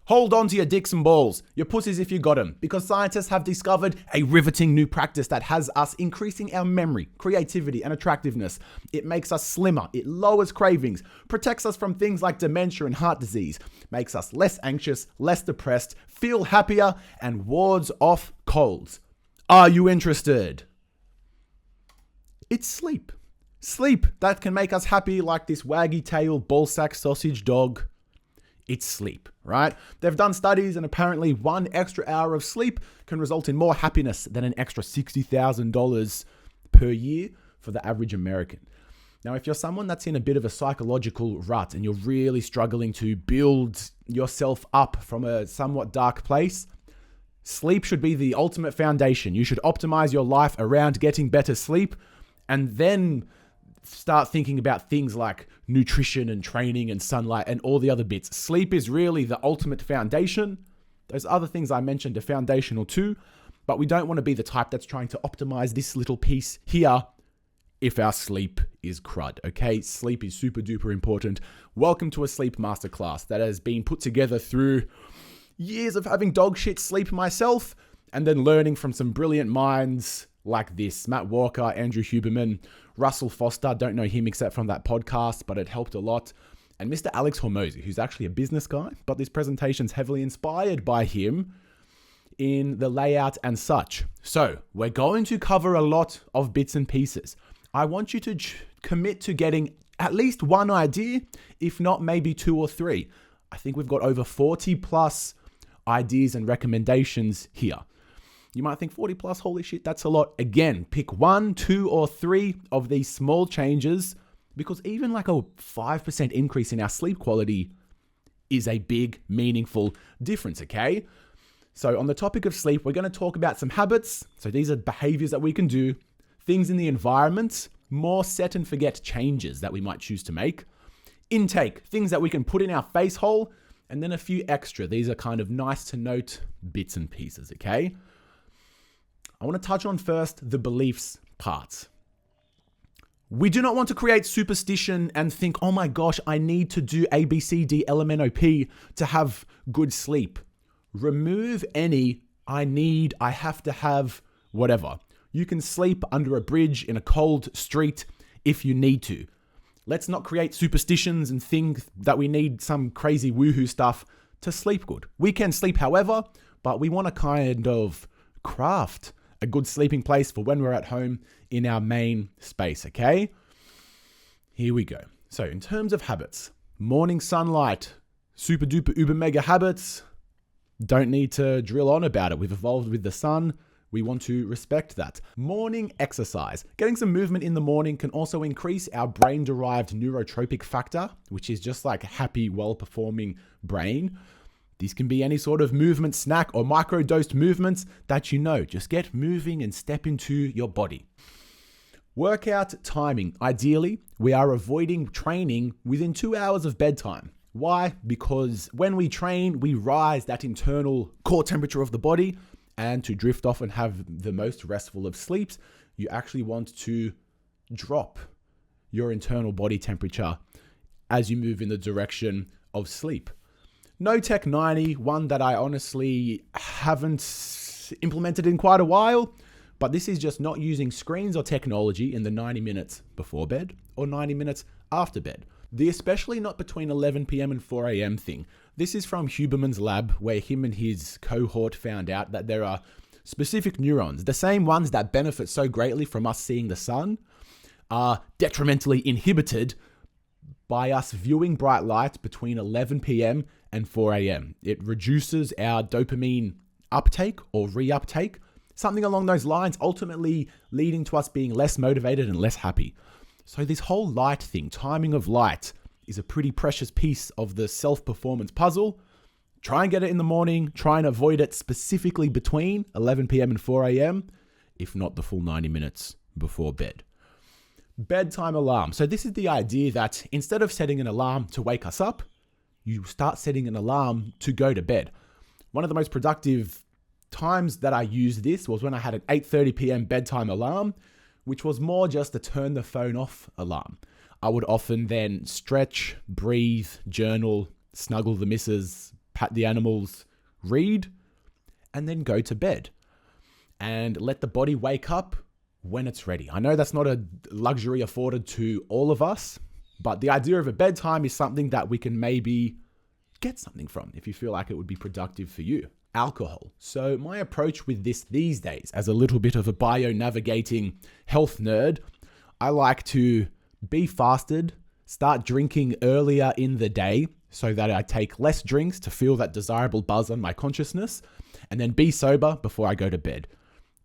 Hold on to your dicks and balls, your pussies if you got them, because scientists have discovered a riveting new practice that has us increasing our memory, creativity, and attractiveness. It makes us slimmer, it lowers cravings, protects us from things like dementia and heart disease, makes us less anxious, less depressed, feel happier, and wards off colds. Are you interested? It's sleep. Sleep that can make us happy like this waggy-tailed ballsack sausage dog. It's sleep, right? They've done studies and apparently 1 extra hour of sleep can result in more happiness than an extra $60,000 per year for the average American. Now, if you're someone that's in a bit of a psychological rut and you're really struggling to build yourself up from a somewhat dark place, sleep should be the ultimate foundation. You should optimize your life around getting better sleep and then start thinking about things like nutrition and training and sunlight and all the other bits. Sleep is really the ultimate foundation. Those other things I mentioned are foundational too, but we don't want to be the type that's trying to optimize this little piece here if our sleep is crud, okay? Sleep is super duper important. Welcome to a sleep masterclass that has been put together through years of having dog shit sleep myself and then learning from some brilliant minds like this. Matt Walker, Andrew Huberman, Russell Foster, don't know him except from that podcast, but it helped a lot. And Mr. Alex Hormozy, who's actually a business guy, but this presentation's heavily inspired by him in the layout and such. So we're going to cover a lot of bits and pieces. I want you to commit to getting at least one idea, if not maybe 2 or 3. I think we've got over 40 plus ideas and recommendations here. You might think 40 plus, holy shit, that's a lot. Again, pick 1, 2, or 3 of these small changes because even like a 5% increase in our sleep quality is a big, meaningful difference, okay? So on the topic of sleep, we're going to talk about some habits. So these are behaviors that we can do, things in the environment, more set and forget changes that we might choose to make, intake, things that we can put in our face hole, and then a few extra. These are kind of nice to note bits and pieces, okay? I want to touch on first the beliefs part. We do not want to create superstition and think, oh my gosh, I need to do A, B, C, D, L, M, N, O, P to have good sleep. Remove any I have to have whatever. You can sleep under a bridge in a cold street if you need to. Let's not create superstitions and think that we need some crazy woohoo stuff to sleep good. We can sleep however, but we want to kind of craft a good sleeping place for when we're at home in our main space, okay? Here we go. So in terms of habits, morning sunlight, super duper uber mega habits, don't need to drill on about it. We've evolved with the sun. We want to respect that. Morning exercise. Getting some movement in the morning can also increase our brain-derived neurotropic factor, which is just like a happy, well-performing brain. These can be any sort of movement snack or micro-dosed movements that you know. Just get moving and step into your body. Workout timing. Ideally, we are avoiding training within 2 hours of bedtime. Why? Because when we train, we rise that internal core temperature of the body, and to drift off and have the most restful of sleeps, you actually want to drop your internal body temperature as you move in the direction of sleep. No Tech 90, one that I honestly haven't implemented in quite a while, but this is just not using screens or technology in the 90 minutes before bed or 90 minutes after bed. The especially not between 11 p.m. and 4 a.m. thing. This is from Huberman's lab, where him and his cohort found out that there are specific neurons, the same ones that benefit so greatly from us seeing the sun, are detrimentally inhibited by us viewing bright light between 11 p.m. and 4 a.m. It reduces our dopamine uptake or reuptake, something along those lines, ultimately leading to us being less motivated and less happy. So this whole light thing, timing of light, is a pretty precious piece of the self-performance puzzle. Try and get it in the morning. Try and avoid it specifically between 11 p.m. and 4 a.m., if not the full 90 minutes before bed. Bedtime alarm. So this is the idea that instead of setting an alarm to wake us up, you start setting an alarm to go to bed. One of the most productive times that I used this was when I had an 8:30 p.m. bedtime alarm, which was more just a turn the phone off alarm. I would often then stretch, breathe, journal, snuggle the missus, pat the animals, read, and then go to bed. And let the body wake up when it's ready. I know that's not a luxury afforded to all of us, but the idea of a bedtime is something that we can maybe get something from if you feel like it would be productive for you. Alcohol. So my approach with this these days, as a little bit of a bio-navigating health nerd, I like to be fasted, start drinking earlier in the day so that I take less drinks to feel that desirable buzz on my consciousness, and then be sober before I go to bed.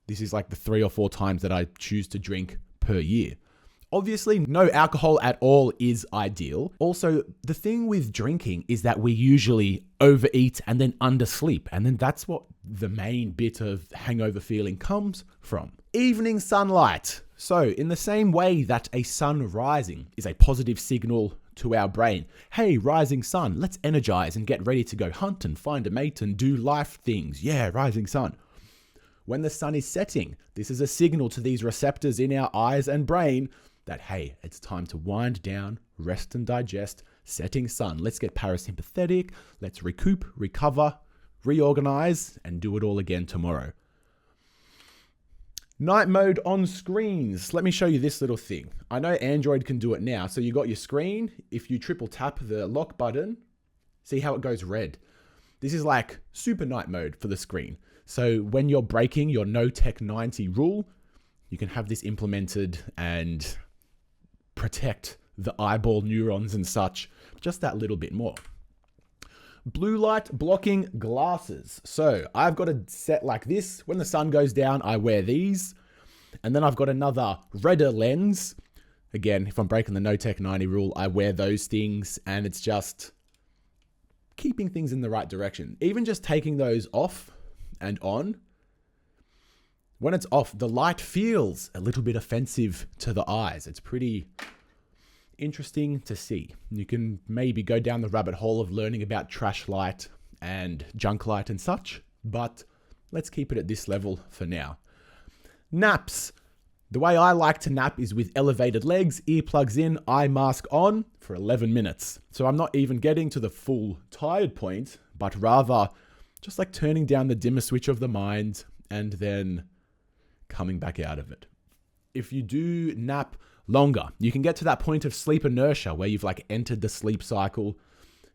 This is like the 3 or 4 times that I choose to drink per year. Obviously, no alcohol at all is ideal. Also, the thing with drinking is that we usually overeat and then undersleep. And then that's what the main bit of hangover feeling comes from. Evening sunlight. So, in the same way that a sun rising is a positive signal to our brain, hey, rising sun, let's energize and get ready to go hunt and find a mate and do life things. Yeah, rising sun. When the sun is setting, this is a signal to these receptors in our eyes and brain that, hey, it's time to wind down, rest and digest, setting sun. Let's get parasympathetic, let's recoup, recover, reorganize, and do it all again tomorrow. Night mode on screens. Let me show you this little thing. I know Android can do it now. So you got your screen. If you triple tap the lock button, see how it goes red. This is like super night mode for the screen. So when you're breaking your no tech 90 rule, you can have this implemented and protect the eyeball neurons and such just that little bit more. Blue light blocking glasses. So I've got a set like this. When the sun goes down, I wear these. And then I've got another redder lens. Again, if I'm breaking the no tech 90 rule, I wear those things, and it's just keeping things in the right direction. Even just taking those off and on, when it's off, the light feels a little bit offensive to the eyes. It's pretty interesting to see. You can maybe go down the rabbit hole of learning about trash light and junk light and such, but let's keep it at this level for now. Naps. The way I like to nap is with elevated legs, earplugs in, eye mask on for 11 minutes. So I'm not even getting to the full tired point, but rather just like turning down the dimmer switch of the mind and then coming back out of it. If you do nap longer, you can get to that point of sleep inertia where you've like entered the sleep cycle,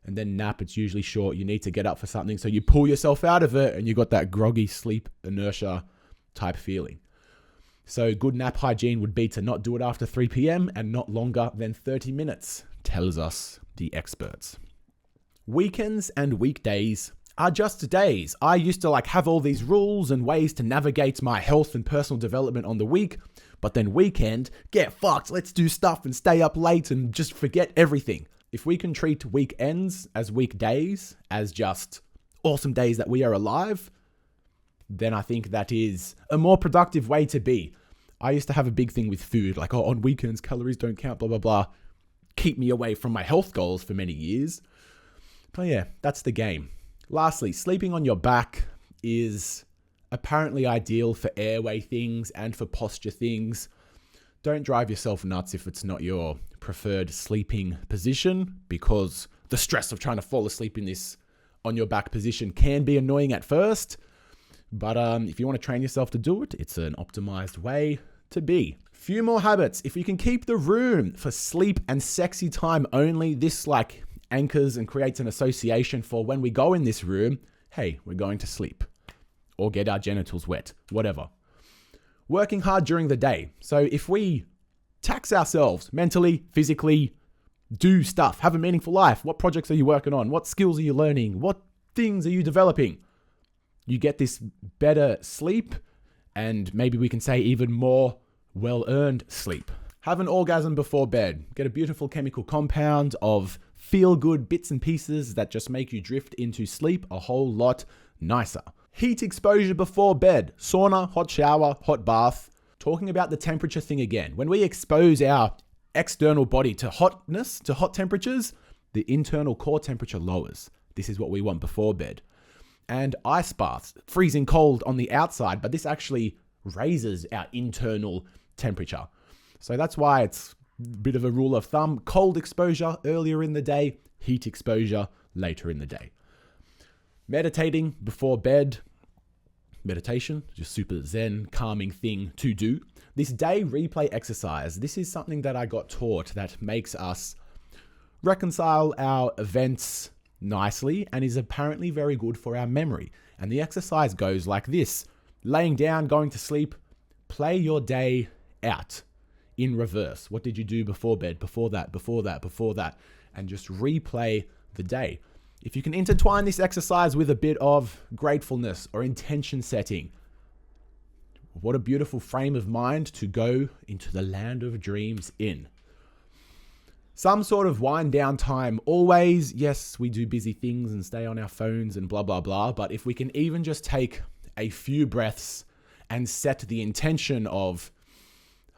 and then nap, it's usually short. You need to get up for something, so you pull yourself out of it and you got that groggy sleep inertia type feeling. So good nap hygiene would be to not do it after 3 p.m. and not longer than 30 minutes, tells us the experts. Weekends and weekdays are just days. I used to like have all these rules and ways to navigate my health and personal development on the week, but then weekend, get fucked, let's do stuff and stay up late and just forget everything. If we can treat weekends as weekdays, as just awesome days that we are alive, then I think that is a more productive way to be. I used to have a big thing with food, like, oh, on weekends, calories don't count, blah, blah, blah. Keep me away from my health goals for many years. But yeah, that's the game. Lastly, sleeping on your back is apparently ideal for airway things and for posture things. Don't drive yourself nuts if it's not your preferred sleeping position, because the stress of trying to fall asleep in this on your back position can be annoying at first. But if you want to train yourself to do it, it's an optimized way to be. Few more habits. If you can keep the room for sleep and sexy time only, this like anchors and creates an association for when we go in this room, hey, we're going to sleep or get our genitals wet, whatever. Working hard during the day. So if we tax ourselves mentally, physically, do stuff, have a meaningful life. What projects are you working on? What skills are you learning? What things are you developing? You get this better sleep, and maybe we can say even more well-earned sleep. Have an orgasm before bed. Get a beautiful chemical compound of feel-good bits and pieces that just make you drift into sleep a whole lot nicer. Heat exposure before bed. Sauna, hot shower, hot bath. Talking about the temperature thing again. When we expose our external body to hotness, to hot temperatures, the internal core temperature lowers. This is what we want before bed. And ice baths, freezing cold on the outside, but this actually raises our internal temperature. So that's why it's a bit of a rule of thumb. Cold exposure earlier in the day, heat exposure later in the day. Meditating before bed. Meditation, just super zen, calming thing to do. This day replay exercise, this is something that I got taught that makes us reconcile our events nicely and is apparently very good for our memory. And the exercise goes like this. Laying down, going to sleep, play your day out in reverse. What did you do before bed, before that, before that, before that? And just replay the day. If you can intertwine this exercise with a bit of gratefulness or intention setting, what a beautiful frame of mind to go into the land of dreams in. Some sort of wind down time always. Yes, we do busy things and stay on our phones and blah, blah, blah. But if we can even just take a few breaths and set the intention of,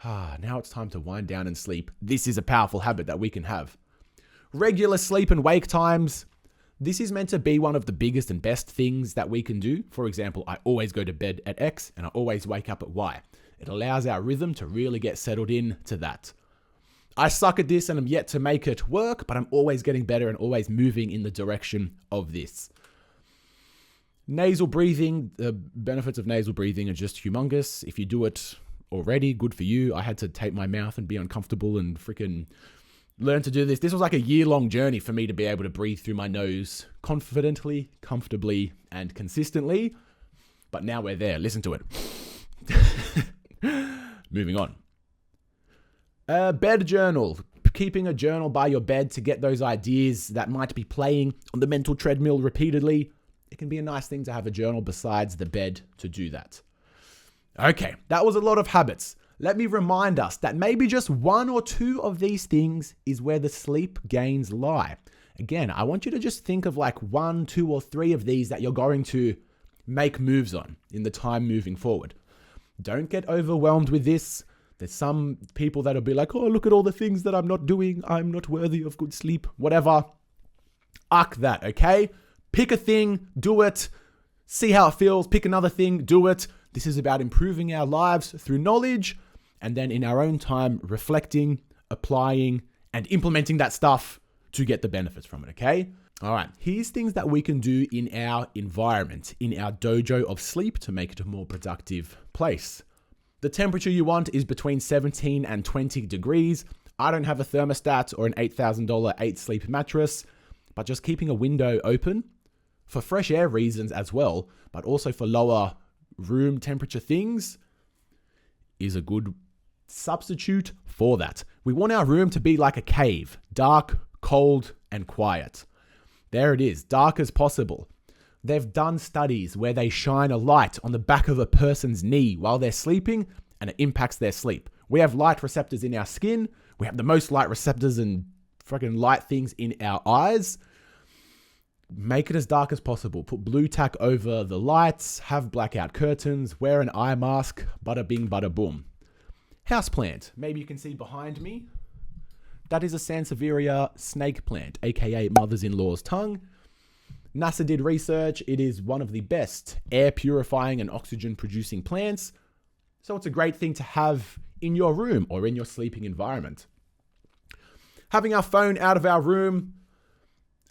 now it's time to wind down and sleep. This is a powerful habit that we can have. Regular sleep and wake times. This is meant to be one of the biggest and best things that we can do. For example, I always go to bed at X and I always wake up at Y. It allows our rhythm to really get settled in to that. I suck at this and I'm yet to make it work, but I'm always getting better and always moving in the direction of this. Nasal breathing, the benefits of nasal breathing are just humongous. If you do it already, good for you. I had to tape my mouth and be uncomfortable and freaking learn to do this. This was like a year-long journey for me to be able to breathe through my nose confidently, comfortably, and consistently. But now we're there. Listen to it. Moving on. Bed journal. Keeping a journal by your bed to get those ideas that might be playing on the mental treadmill repeatedly. It can be a nice thing to have a journal besides the bed to do that. Okay, that was a lot of habits. Let me remind us that maybe just one or two of these things is where the sleep gains lie. Again, I want you to just think of like 1, 2, or 3 of these that you're going to make moves on in the time moving forward. Don't get overwhelmed with this. There's some people that'll be like, oh, look at all the things that I'm not doing. I'm not worthy of good sleep, whatever. Uck that, okay? Pick a thing, do it. See how it feels. Pick another thing, do it. This is about improving our lives through knowledge and then in our own time reflecting, applying, and implementing that stuff to get the benefits from it, okay? All right, here's things that we can do in our environment, in our dojo of sleep to make it a more productive place. The temperature you want is between 17 and 20 degrees. I don't have a thermostat or an $8,000 8-sleep mattress, but just keeping a window open for fresh air reasons as well, but also for lower room temperature things is a good substitute for that. We want our room to be like a cave, dark, cold, and quiet. There it is, dark as possible. They've done studies where they shine a light on the back of a person's knee while they're sleeping and it impacts their sleep. We have light receptors in our skin. We have the most light receptors and fucking light things in our eyes. Make it as dark as possible. Put blue tack over the lights, have blackout curtains, wear an eye mask, bada bing, bada boom. Houseplant. Maybe you can see behind me. That is a Sansevieria snake plant, aka mother's-in-law's tongue. NASA did research. It is one of the best air purifying and oxygen producing plants. So it's a great thing to have in your room or in your sleeping environment. Having our phone out of our room.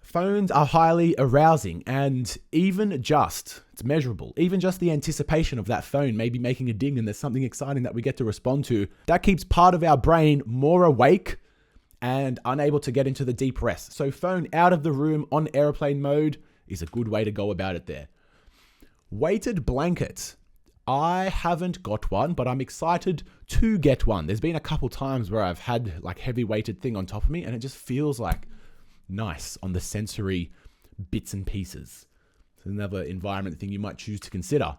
Phones are highly arousing and it's measurable. Even just the anticipation of that phone maybe making a ding and there's something exciting that we get to respond to, that keeps part of our brain more awake and unable to get into the deep rest. So phone out of the room on airplane mode is a good way to go about it there. Weighted blanket. I haven't got one, but I'm excited to get one. There's been a couple times where I've had like heavy weighted thing on top of me and it just feels like nice on the sensory bits and pieces. It's another environment thing you might choose to consider.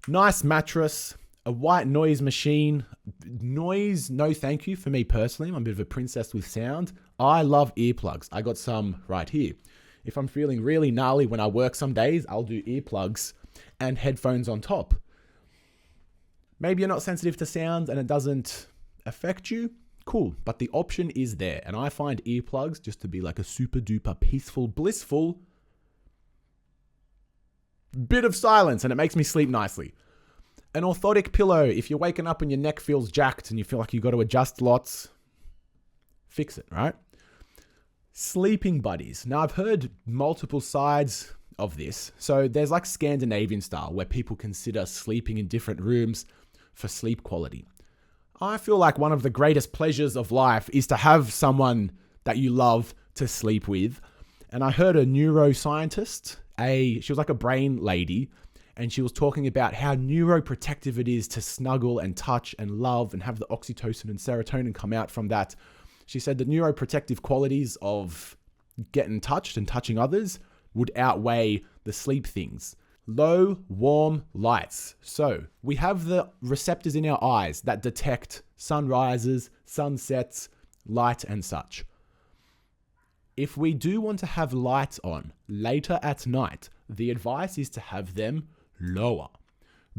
Nice mattress, a white noise machine. Noise, no thank you for me personally. I'm a bit of a princess with sound. I love earplugs. I got some right here. If I'm feeling really gnarly when I work some days, I'll do earplugs and headphones on top. Maybe you're not sensitive to sound and it doesn't affect you. Cool, but the option is there. And I find earplugs just to be like a super duper peaceful, blissful bit of silence and it makes me sleep nicely. An orthotic pillow. If you're waking up and your neck feels jacked and you feel like you got to adjust lots, fix it, right? Sleeping buddies. Now I've heard multiple sides of this. So there's like Scandinavian style where people consider sleeping in different rooms for sleep quality. I feel like one of the greatest pleasures of life is to have someone that you love to sleep with. And I heard a neuroscientist, she was like a brain lady, and she was talking about how neuroprotective it is to snuggle and touch and love and have the oxytocin and serotonin come out from that. She said the neuroprotective qualities of getting touched and touching others would outweigh the sleep things. Low, warm lights. So we have the receptors in our eyes that detect sunrises, sunsets, light and such. If we do want to have lights on later at night, the advice is to have them lower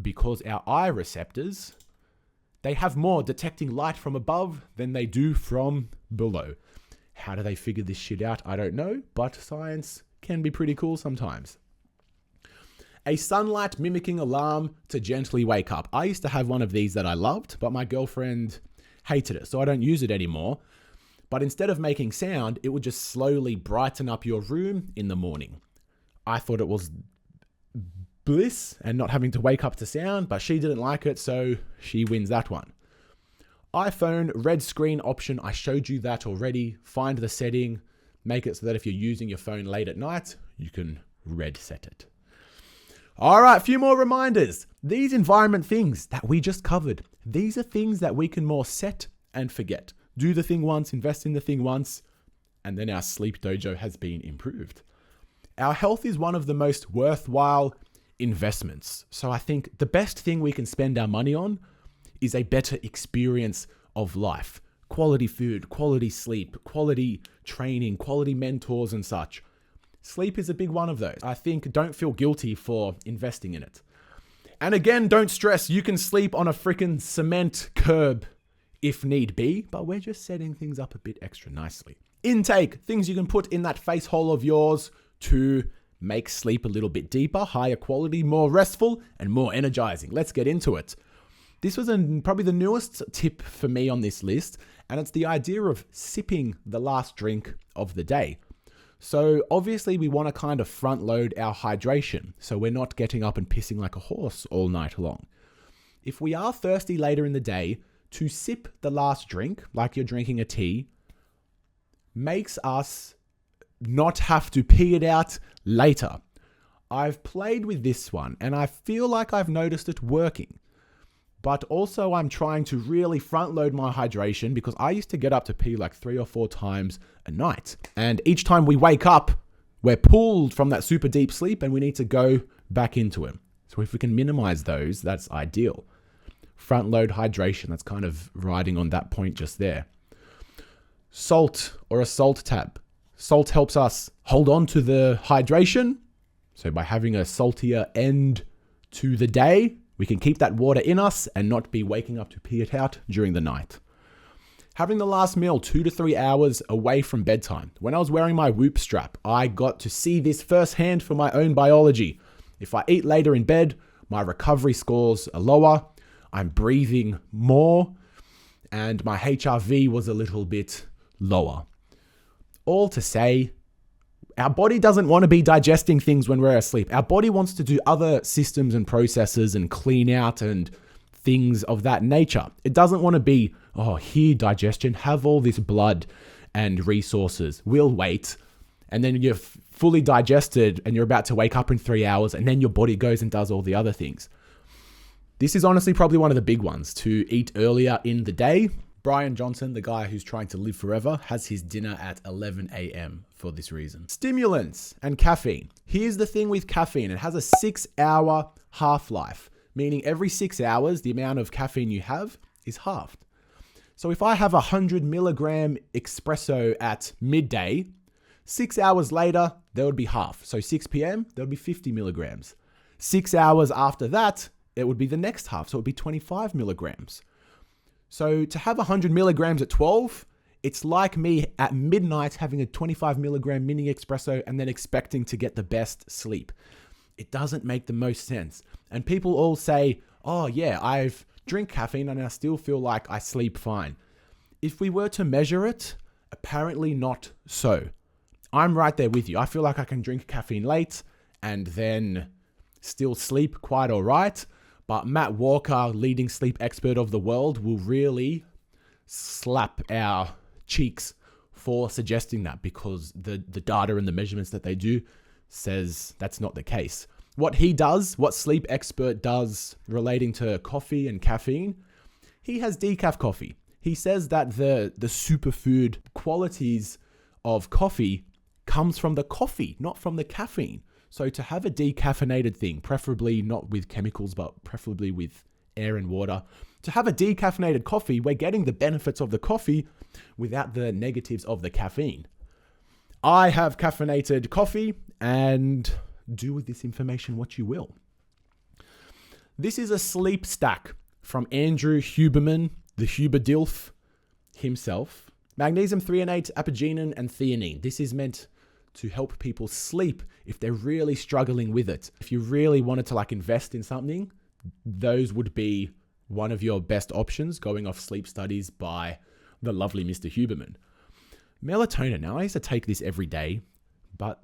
because our eye receptors, they have more detecting light from above than they do from below. How do they figure this shit out? I don't know, but science can be pretty cool sometimes. A sunlight mimicking alarm to gently wake up. I used to have one of these that I loved, but my girlfriend hated it, so I don't use it anymore. But instead of making sound, it would just slowly brighten up your room in the morning. I thought it was bliss and not having to wake up to sound, but she didn't like it, so she wins that one. iPhone red screen option, I showed you that already. Find the setting, make it so that if you're using your phone late at night, you can red set it. All right, a few more reminders. These environment things that we just covered, these are things that we can more set and forget. Do the thing once, invest in the thing once, and then our sleep dojo has been improved. Our health is one of the most worthwhile investments. So I think the best thing we can spend our money on is a better experience of life. Quality food, quality sleep, quality training, quality mentors and such. Sleep is a big one of those. I think don't feel guilty for investing in it. And again, don't stress. You can sleep on a freaking cement curb if need be, but we're just setting things up a bit extra nicely. Intake, things you can put in that face hole of yours to make sleep a little bit deeper, higher quality, more restful, and more energizing. Let's get into it. This was probably the newest tip for me on this list, and it's the idea of sipping the last drink of the day. So obviously we want to kind of front load our hydration, so we're not getting up and pissing like a horse all night long. If we are thirsty later in the day, to sip the last drink, like you're drinking a tea, makes us not have to pee it out later. I've played with this one and I feel like I've noticed it working. But also I'm trying to really front load my hydration because I used to get up to pee like 3 or 4 times a night. And each time we wake up, we're pulled from that super deep sleep and we need to go back into it. So if we can minimize those, that's ideal. Front load hydration, that's kind of riding on that point just there. Salt or a salt tab. Salt helps us hold on to the hydration. So by having a saltier end to the day, we can keep that water in us and not be waking up to pee it out during the night. Having the last meal 2 to 3 hours away from bedtime. When I was wearing my Whoop strap, I got to see this firsthand for my own biology. If I eat later in bed, my recovery scores are lower, I'm breathing more, and my HRV was a little bit lower. All to say, our body doesn't want to be digesting things when we're asleep. Our body wants to do other systems and processes and clean out and things of that nature. It doesn't want to be, here digestion, have all this blood and resources. We'll wait. And then you're fully digested and you're about to wake up in 3 hours and then your body goes and does all the other things. This is honestly probably one of the big ones, to eat earlier in the day. Brian Johnson, the guy who's trying to live forever, has his dinner at 11 a.m. for this reason. Stimulants and caffeine. Here's the thing with caffeine. It has a 6-hour half-life, meaning every 6 hours, the amount of caffeine you have is halved. So if I have a 100 milligram espresso at midday, 6 hours later, there would be half. So 6 p.m., there would be 50 milligrams. 6 hours after that, it would be the next half. So it would be 25 milligrams. So to have 100 milligrams at 12, it's like me at midnight having a 25 milligram mini espresso and then expecting to get the best sleep. It doesn't make the most sense. And people all say, I've drink caffeine and I still feel like I sleep fine. If we were to measure it, apparently not so. I'm right there with you. I feel like I can drink caffeine late and then still sleep quite all right. But Matt Walker, leading sleep expert of the world, will really slap our cheeks for suggesting that, because the data and the measurements that they do says that's not the case. What he does, what sleep expert does relating to coffee and caffeine, he has decaf coffee. He says that the superfood qualities of coffee comes from the coffee, not from the caffeine. So to have a decaffeinated thing, preferably not with chemicals, but preferably with air and water, to have a decaffeinated coffee, we're getting the benefits of the coffee without the negatives of the caffeine. I have caffeinated coffee, and do with this information what you will. This is a sleep stack from Andrew Huberman, the Huber Dilf himself. Magnesium threonate, apigenin, and theanine. This is meant to help people sleep if they're really struggling with it. If you really wanted to invest in something, those would be one of your best options, going off sleep studies by the lovely Mr. Huberman. Melatonin. Now, I used to take this every day, but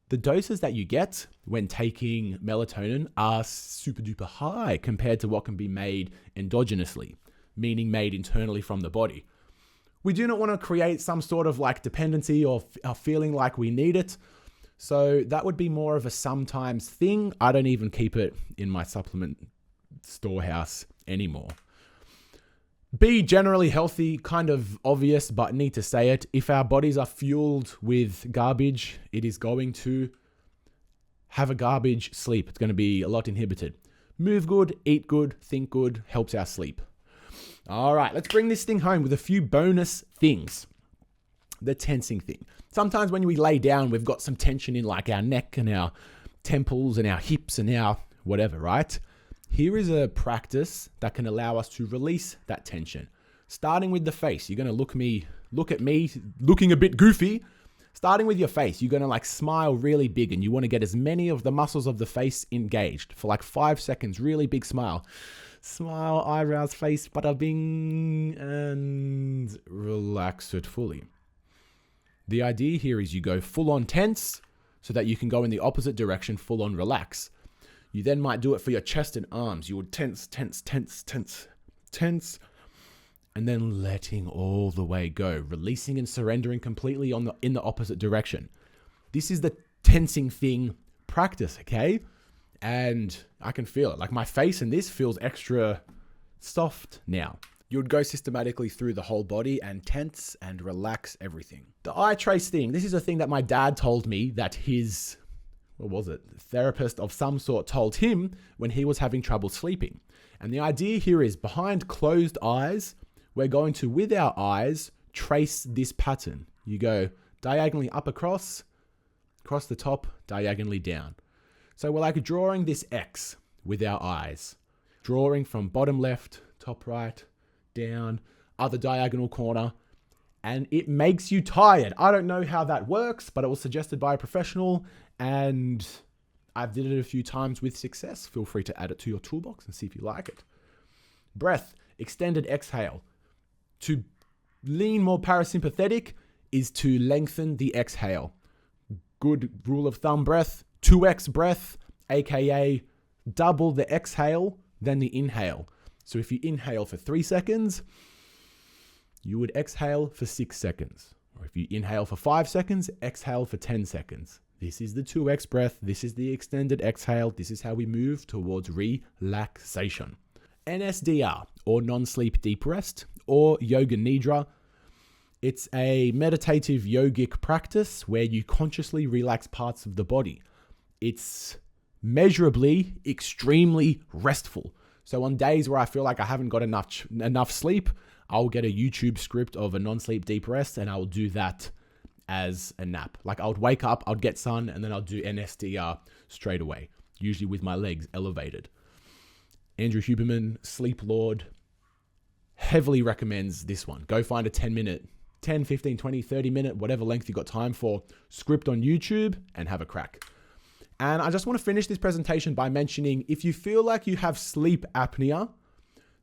the doses that you get when taking melatonin are super duper high compared to what can be made endogenously, meaning made internally from the body. We do not want to create some sort of dependency or feeling like we need it. So that would be more of a sometimes thing. I don't even keep it in my supplement storehouse anymore. Be generally healthy, kind of obvious, but need to say it. If our bodies are fueled with garbage, it is going to have a garbage sleep. It's going to be a lot inhibited. Move good, eat good, think good, helps our sleep. All right, let's bring this thing home with a few bonus things. The tensing thing. Sometimes when we lay down, we've got some tension in our neck and our temples and our hips and our whatever, right? Here is a practice that can allow us to release that tension. Starting with the face. You're going to look at me looking a bit goofy. Starting with your face, you're going to smile really big, and you want to get as many of the muscles of the face engaged for 5 seconds. Really big smile. Smile, eyebrows, face, bada bing, and relax it fully. The idea here is you go full on tense so that you can go in the opposite direction, full on relax. You then might do it for your chest and arms. You would tense, tense, tense, tense, tense, and then letting all the way go, releasing and surrendering completely in the opposite direction. This is the tensing thing practice, okay? And I can feel it. My face in this feels extra soft now. You would go systematically through the whole body and tense and relax everything. The eye trace thing. This is a thing that my dad told me that his, therapist of some sort told him when he was having trouble sleeping. And the idea here is behind closed eyes, we're going to, with our eyes, trace this pattern. You go diagonally up across the top, diagonally down. So we're drawing this X with our eyes. Drawing from bottom left, top right, down, other diagonal corner. And it makes you tired. I don't know how that works, but it was suggested by a professional, and I've did it a few times with success. Feel free to add it to your toolbox and see if you like it. Breath, extended exhale. To lean more parasympathetic is to lengthen the exhale. Good rule of thumb breath, 2x breath, aka double the exhale than the inhale. So if you inhale for 3 seconds, you would exhale for 6 seconds. Or if you inhale for 5 seconds, exhale for 10 seconds. This is the 2x breath. This is the extended exhale. This is how we move towards relaxation. NSDR, or non-sleep deep rest, or yoga nidra. It's a meditative yogic practice where you consciously relax parts of the body. It's measurably extremely restful. So on days where I feel like I haven't got enough sleep, I'll get a YouTube script of a non-sleep deep rest, and I'll do that as a nap. I would wake up, I'd get sun, and then I'll do NSDR straight away, usually with my legs elevated. Andrew Huberman, Sleep Lord, heavily recommends this one. Go find a 10, 15, 20, 30 minute, whatever length you got time for, script on YouTube and have a crack. And I just want to finish this presentation by mentioning, if you feel like you have sleep apnea,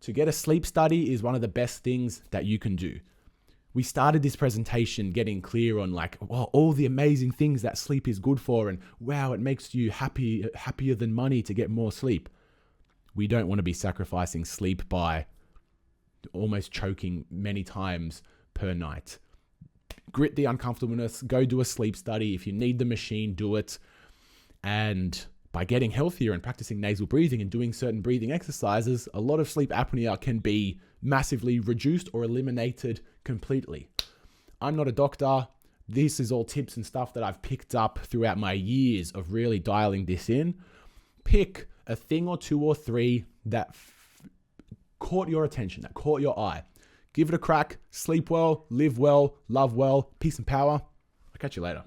to get a sleep study is one of the best things that you can do. We started this presentation getting clear on like, well, all the amazing things that sleep is good for, and wow, it makes you happier than money to get more sleep. We don't want to be sacrificing sleep by almost choking many times per night. Grit the uncomfortableness, go do a sleep study. If you need the machine, do it. And by getting healthier and practicing nasal breathing and doing certain breathing exercises, a lot of sleep apnea can be massively reduced or eliminated completely. I'm not a doctor. This is all tips and stuff that I've picked up throughout my years of really dialing this in. Pick a thing or two or three that caught your attention, that caught your eye. Give it a crack. Sleep well, live well, love well. Peace and power. I'll catch you later.